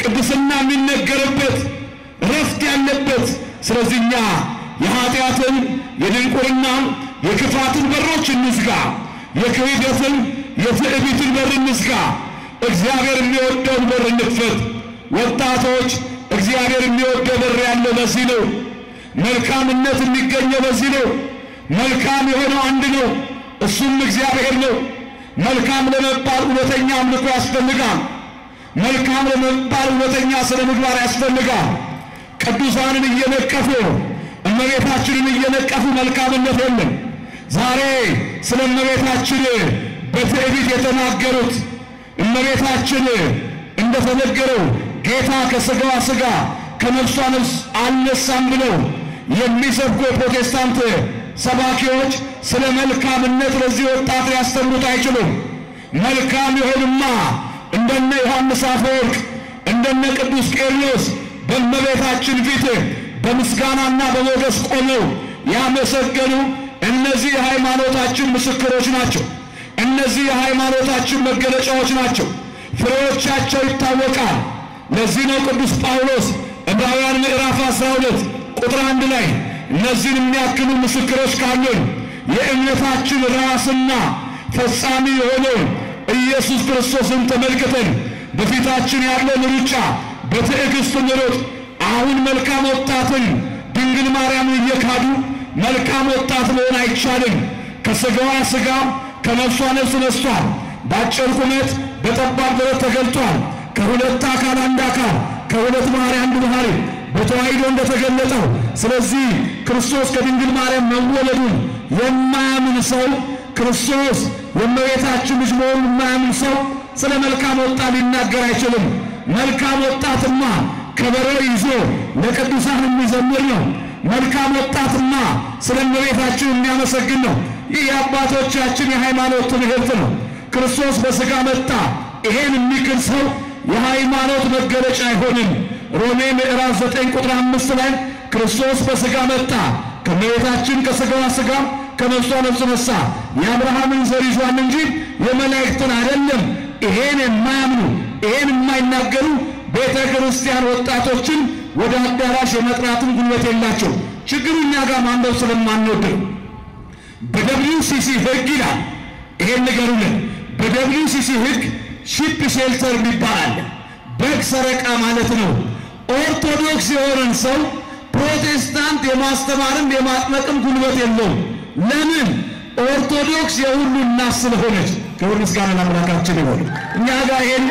ቅድስና የሚነገርበት ረፍት ያለበት። ስለዚህ እኛ የኃጢአትን፣ የድንቁርናን፣ የክፋትን በሮች እንዝጋ። የክህደትን፣ የትዕቢትን በር እንዝጋ። እግዚአብሔር የሚወደውን በር እንክፈት። ወጣቶች እግዚአብሔር የሚወደው በር ያለው በዚህ ነው። መልካምነት የሚገኘው በዚህ ነው። መልካም የሆነው አንድ ነው፣ እሱም እግዚአብሔር ነው። መልካም ለመባል እውነተኛ አምልኮ ያስፈልጋል። መልካም ለመባል እውነተኛ ስነ ምግባር ያስፈልጋል። ቅዱሳንን እየነቀፉ እመቤታችንን እየነቀፉ መልካምነት የለም። ዛሬ ስለ እመቤታችን በትዕቢት የተናገሩት እመቤታችን እንደተነገረው ጌታ ከሥጋዋ ሥጋ ከነፍሷ ነፍስ አልነሳም ብለው የሚሰብኩ ፕሮቴስታንት ሰባኪዎች ስለ መልካምነት ለዚህ ወጣት ሊያስተምሩት አይችሉም። መልካም ይሆንማ እንደነ ዮሐንስ አፈወርቅ እንደነ ቅዱስ ቄርሎስ በእመቤታችን ፊት በምስጋናና በሞገስ ቆመው ያመሰገኑ እነዚህ የሃይማኖታችን ምስክሮች ናቸው። እነዚህ የሃይማኖታችን መገለጫዎች ናቸው። ፍሬዎቻቸው ይታወቃል። ለዚህ ነው ቅዱስ ጳውሎስ ዕብራውያን ምዕራፍ 12 ቁጥር 1 ላይ እነዚህን የሚያክሉ ምስክሮች ካሉን የእምነታችን ራስና ፈጻሚ የሆነው ኢየሱስ ክርስቶስን ተመልክተን በፊታችን ያለውን ሩጫ በትዕግስት እንሩጥ። አሁን መልካም ወጣትን ድንግል ማርያምን እየካዱ መልካም ወጣት መሆን አይቻልም። ከሥጋዋ ሥጋ ከነፍሷ ነፍስ ነስቷል። በአጭር ቁመት በጠባብ ደረት ተገልጧል። ከሁለት አካል አንድ አካል፣ ከሁለት ባህሪ አንድ ባህሪ በተዋሕዶ እንደተገለጠው። ስለዚህ ክርስቶስ ከድንግል ማርያም መወለዱን የማያምን ሰው ክርስቶስ የእመቤታችን ልጅ መሆኑን የማያምን ሰው ስለ መልካም ወጣት ሊናገር አይችልም። መልካም ወጣትማ ከበሮ ይዞ ለቅዱሳን የሚዘምር ነው። መልካም ወጣትማ ስለ እመቤታችን የሚያመሰግን ነው። ይህ የአባቶቻችን የሃይማኖት ትምህርት ነው። ክርስቶስ በሥጋ መጣ። ይሄን የሚክል ሰው የሃይማኖት መገለጫ አይሆንም። ሮሜ ምዕራፍ 9 ቁጥር 5 ላይ ክርስቶስ በሥጋ መጣ፣ ከእመቤታችን ከሥጋዋ ሥጋ ከነፍሷ ነፍስ ነሳ፣ የአብርሃምን ዘር ይዟል እንጂ የመላእክትን አይደለም። ይሄን የማያምኑ ይሄን የማይናገሩ ቤተ ክርስቲያን ወጣቶችን ወደ አዳራሽ የመጥራትን ጉልበት የላቸው። ችግሩ እኛ ጋር ማንበብ ስለማንወድ ነው። በደብሊውሲሲ ሕግ ይላል። ይሄን ንገሩልን። በደብሊውሲሲ ሕግ ሺፕ ሼልተር ይባላል። በግ ሰረቃ ማለት ነው። ኦርቶዶክስ የሆነን ሰው ፕሮቴስታንት የማስተማርም የማጥመቅም ጉልበት የለውም። ለምን? ኦርቶዶክስ የሁሉ እናት ስለሆነች። ክብር ምስጋና ለአምላካችን ይሁን። እኛ ጋር ይሄን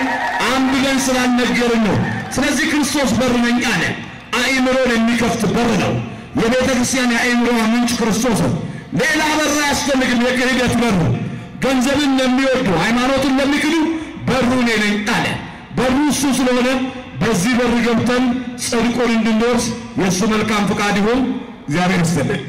አንብበን ስላልነገርን ነው። ስለዚህ ክርስቶስ በር ነኝ አለ። አእምሮን የሚከፍት በር ነው። የቤተ ክርስቲያን የአእምሮ ምንጭ ክርስቶስ ነው። ሌላ በር አያስፈልግም። የክህደት በር ገንዘብን ለሚወዱ ሃይማኖትን ለሚክዱ በሩ እኔ ነኝ አለ። በሩ እሱ ስለሆነ በዚህ በር ገብተን ጽድቁን እንድንወርስ የእሱ መልካም ፈቃድ ይሁን። እግዚአብሔር ይስጥልን።